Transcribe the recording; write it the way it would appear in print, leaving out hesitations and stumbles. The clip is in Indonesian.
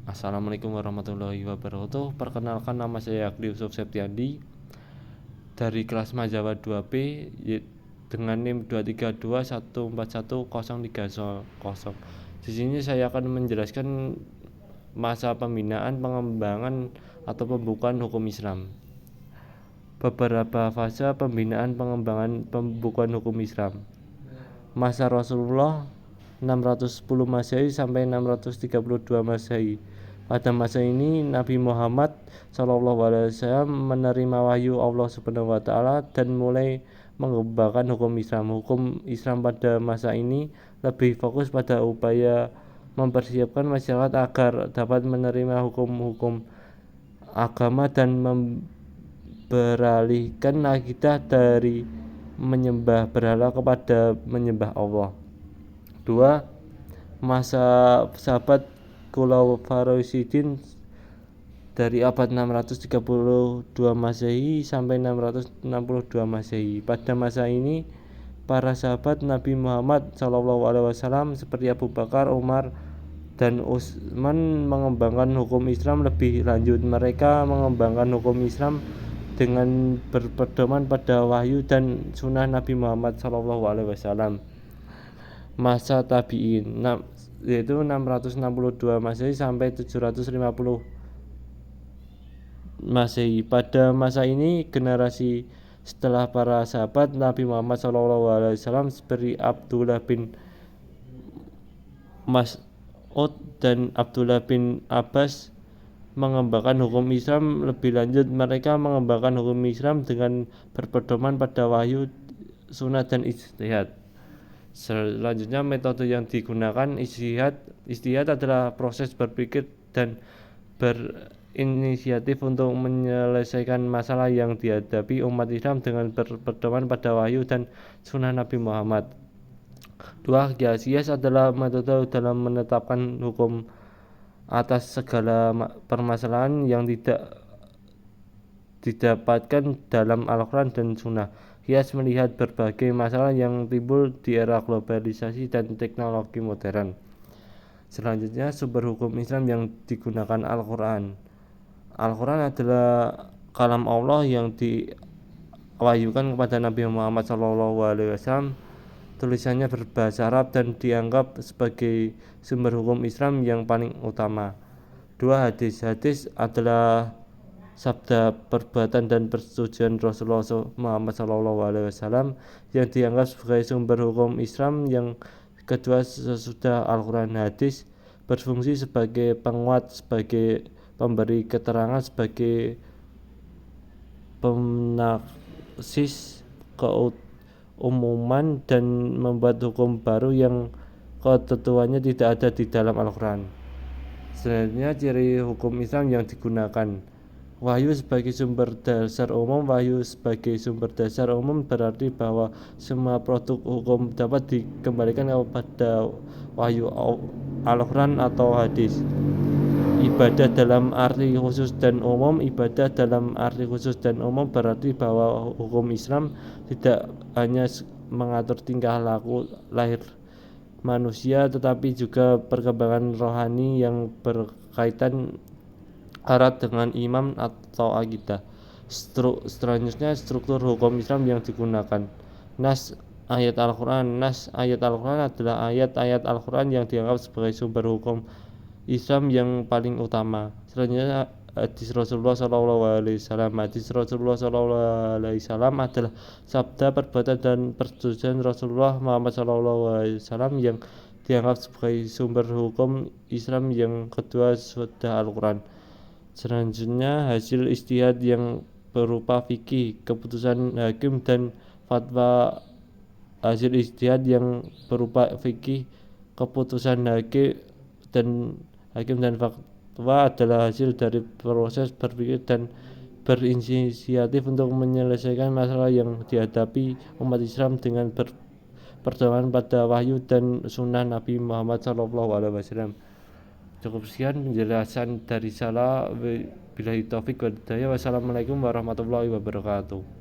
Assalamualaikum warahmatullahi wabarakatuh. Perkenalkan, nama saya Agli Yusuf Septiandi dari kelas Majawa 2B dengan NIM 232141030. Di sini saya akan menjelaskan masa pembinaan, pengembangan atau pembukaan hukum Islam. Beberapa fase pembinaan, pengembangan, pembukaan hukum Islam. Masa Rasulullah 610 Masehi sampai 632 Masehi. Pada masa ini Nabi Muhammad SAW menerima wahyu Allah Subhanahu wa Ta'ala dan mulai mengembangkan hukum Islam. Hukum Islam pada masa ini lebih fokus pada upaya mempersiapkan masyarakat agar dapat menerima hukum-hukum agama dan beralihkan akidah dari menyembah berhala kepada menyembah Allah. 2. Masa sahabat Khulafaur Rasyidin dari abad 632 Masehi sampai 662 Masehi. Pada masa ini para sahabat Nabi Muhammad SAW seperti Abu Bakar, Umar, dan Utsman mengembangkan hukum Islam lebih lanjut. Mereka mengembangkan hukum Islam dengan berpedoman pada wahyu dan sunnah Nabi Muhammad SAW. Masa tabi'in yaitu 662 Masehi sampai 750 Masehi. Pada masa ini generasi setelah para sahabat Nabi Muhammad SAW seperti Abdullah bin Mas'ud dan Abdullah bin Abbas mengembangkan hukum Islam lebih lanjut. Mereka mengembangkan hukum Islam dengan berpedoman pada wahyu, sunnah, dan ijtihad. Selanjutnya metode yang digunakan ijtihad. Ijtihad adalah proses berpikir dan berinisiatif untuk menyelesaikan masalah yang dihadapi umat Islam dengan berpedoman pada wahyu dan sunnah Nabi Muhammad. 2. Qiyas adalah metode dalam menetapkan hukum atas segala permasalahan yang tidak didapatkan dalam Al-Quran dan Sunnah. Qiyas melihat berbagai masalah yang timbul di era globalisasi dan teknologi modern. Selanjutnya, sumber hukum Islam yang digunakan Al-Quran. Al-Quran adalah kalam Allah yang diwahyukan kepada Nabi Muhammad SAW. Tulisannya berbahasa Arab dan dianggap sebagai sumber hukum Islam yang paling utama. 2. Hadis. Hadis adalah sabda, perbuatan, dan persetujuan Rasulullah Muhammad SAW yang dianggap sebagai sumber hukum Islam yang kedua sesudah Al-Quran. Hadis berfungsi sebagai penguat, sebagai pemberi keterangan, sebagai penaksis keumuman, dan membuat hukum baru yang ketentuannya tidak ada di dalam Al-Quran. Selanjutnya, ciri hukum Islam yang digunakan. Wahyu sebagai sumber dasar umum. Wahyu sebagai sumber dasar umum berarti bahwa semua produk hukum dapat dikembalikan kepada wahyu Al-Quran atau hadis. Ibadah dalam arti khusus dan umum. Ibadah dalam arti khusus dan umum berarti bahwa hukum Islam tidak hanya mengatur tingkah laku lahir manusia, tetapi juga perkembangan rohani yang berkaitan erat dengan iman atau akidah. Selanjutnya, struktur hukum Islam yang digunakan. Nas ayat Al-Quran. Nas ayat Al-Quran adalah ayat-ayat Al-Quran yang dianggap sebagai sumber hukum Islam yang paling utama. Selanjutnya, hadis Rasulullah SAW. Hadis Rasulullah SAW adalah sabda, perbuatan, dan persetujuan Rasulullah Muhammad SAW yang dianggap sebagai sumber hukum Islam yang kedua sesudah Al-Quran. Selanjutnya, hasil ijtihad yang berupa fikih, keputusan hakim, dan fatwa. Hasil ijtihad yang berupa fikih, keputusan hakim, dan fatwa adalah hasil dari proses berpikir dan berinisiatif untuk menyelesaikan masalah yang dihadapi umat Islam dengan berpedoman pada wahyu dan sunnah Nabi Muhammad SAW. Cukup sekian penjelasan dari saya. Billahi taufik wal hidayah. Wassalamualaikum warahmatullahi wabarakatuh.